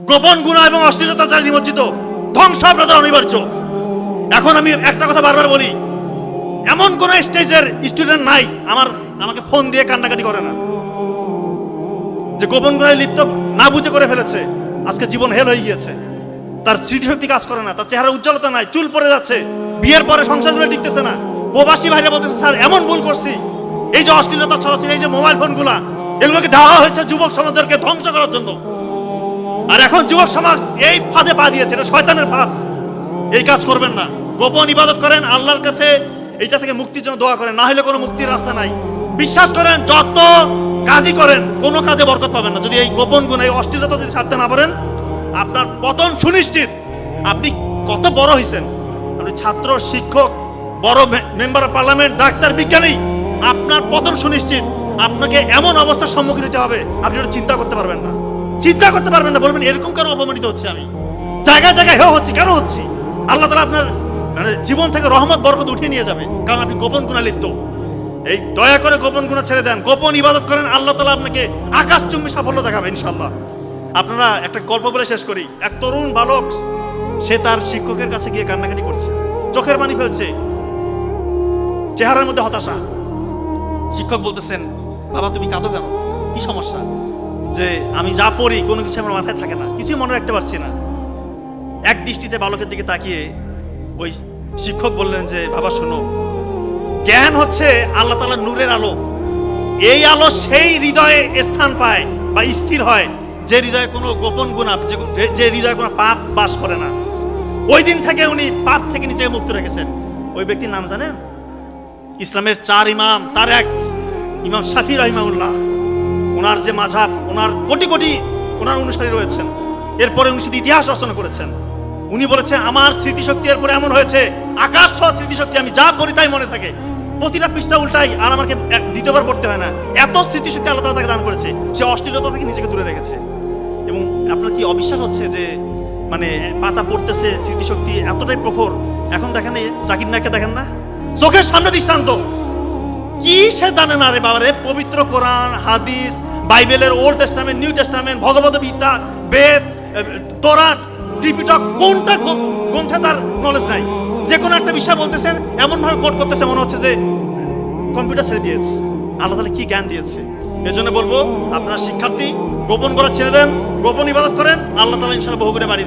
গোপন গুনাহ এবং অশ্লীলতা যারা নিমজ্জিত, ধ্বংস আপনাদের অনিবার্য। এখন আমি একটা কথা বারবার বলি, এমন কোন স্টেজের স্টুডেন্ট নাই আমাকে ফোন দিয়ে কান্নাকাটি করে না, যে গোপন গুনাহে লিপ্ত না বুঝে করে ফেলেছে, আজকে জীবন হেল হয়ে গিয়েছে, তার স্মৃতিশক্তি কাজ করে না, তার চেহারা উজ্জ্বলতা নাই, চুল পড়ে যাচ্ছে, বিয়ের পরে সংসারগুলো টিকতেছে না। প্রবাসী ভাইরা বলতেছে, স্যার এমন ভুল করছি, এই যে অশ্লীলতা ছড়াচ্ছে, এই যে মোবাইল ফোনগুলা, এগুলোকে দেওয়া হয়েছে যুবক সমাজদেরকে ধ্বংস করার জন্য। আর এখন যুবক সমাজ এই ফাঁদে পা দিয়েছে, এটা শয়তানের ফাঁদ। এই কাজ করবেন না, গোপন ইবাদত করেন, আল্লাহর কাছে এইটা থেকে মুক্তির জন্য দোয়া করেন, না হলে কোনো মুক্তির রাস্তা নাই। বিশ্বাস করেন, যত কাজই করেন কোনো কাজে বরকত পাবেন না যদি এই গোপন গুণ, এই অশ্লীলতা যদি ছাড়তে না পারেন, আপনার পতন সুনিশ্চিত। আপনি কত বড় হয়েছেন, আপনি ছাত্র, শিক্ষক, বড় মেম্বার অফ পার্লামেন্ট, ডাক্তার, বিজ্ঞানী, আপনার পতন সুনিশ্চিত। আপনাকে এমন অবস্থার সম্মুখীন হতে হবে, আপনি ওটা চিন্তা করতে পারবেন না, চিন্তা করতে পারবেন না। বলবেন এরকম কেন অপমানিত হচ্ছে, আমি জায়গায় জায়গায় হেয় হচ্ছি, কেন হচ্ছি? আল্লাহ তাআলা আপনার জীবন থেকে রহমত বরকত উঠিয়ে নিয়ে যাবে, কারণ আপনি গোপন গুনাহে লিপ্ত। এই দয়া করে গোপন গুনাহ ছেড়ে দেন, গোপন ইবাদত করেন, আল্লাহ তাআলা আপনাকে আকাশচুম্বী সাফল্য দেখাবে ইনশাআল্লাহ। আপনারা একটা গল্প বলে শেষ করি। এক তরুণ বালক, সে তার শিক্ষকের কাছে গিয়ে কান্নাকাটি করছে, চোখের পানি ফেলছে, চেহারার মধ্যে হতাশা। শিক্ষক বলতেছেন, বাবা তুমি কাঁদো কেন, কি সমস্যা? যে আমি যা পড়ি কোনো কিছু আমার মাথায় থাকে না, কিছুই মনে রাখতে পারছি না। এক দৃষ্টিতে বালকের দিকে তাকিয়ে ওই শিক্ষক বললেন যে, বাবা শোনো, জ্ঞান হচ্ছে আল্লাহ তাআলার নূরের আলো। এই আলো সেই হৃদয়ে স্থান পায় বা স্থির হয় যে হৃদয়ে কোনো গোপন গুনাহ, যে হৃদয়ে কোনো পাপ বাস করে না। ওই দিন থেকে উনি পাপ থেকে নিজেকে মুক্ত রেখেছেন। ওই ব্যক্তির নাম জানেন? ইসলামের 4 ইমাম, তার এক ইমাম শাফি রাহিমাহুল্লাহ। ওনার যে মাযহাব, ওনার কোটি কোটি ওনার অনুসারী রয়েছেন। এরপরে উনি শুধু ইতিহাস রচনা করেছেন। উনি বলেছেন, আমার স্মৃতিশক্তি এরপরে এমন হয়েছে, আকাশ ছোঁয়া স্মৃতিশক্তি, আমি যা পড়ি তাই মনে থাকে, প্রতিটা পৃষ্ঠা উল্টাই, আর আমাকে দ্বিতীয়বার পড়তে হয় না। এত স্মৃতিশক্তি আল্লাহ তাআলা তাকে দান করেছে, সে অশ্লীলতা থেকে নিজেকে দূরে রেখেছে। এবং আপনার কি অবিশ্বাস হচ্ছে যে মানে পাতা পড়তেছে, স্মৃতিশক্তি এতটাই প্রখর? এখন দেখেন জাকির নায়ককে দেখেন না, চোখের সামনে দৃষ্টান্ত। কি সে জানে না রে বাবা রে, পবিত্র কোরআন, হাদিস, বাইবেলের old testament, new testament, Bhagavad Gita, বেদ, তোরাত, ত্রিপিটক, কোনটা গ্রন্থে তার নলেজ নাই। যে কোনো একটা বিষয় বলতেছেন, এমন ভাবে কোট করতেছে মনে হচ্ছে যে কম্পিউটার ছেড়ে দিয়েছে। আল্লাহ তাআলা কি জ্ঞান দিয়েছে! এজন্য বলবো, আপনারা শিক্ষার্থী, গোপন করা ছেড়ে দেন, গোপন ইবাদত করেন, আল্লাহ তাআলা ইনশাআল্লাহ বহু করে বাড়িয়ে দেবেন।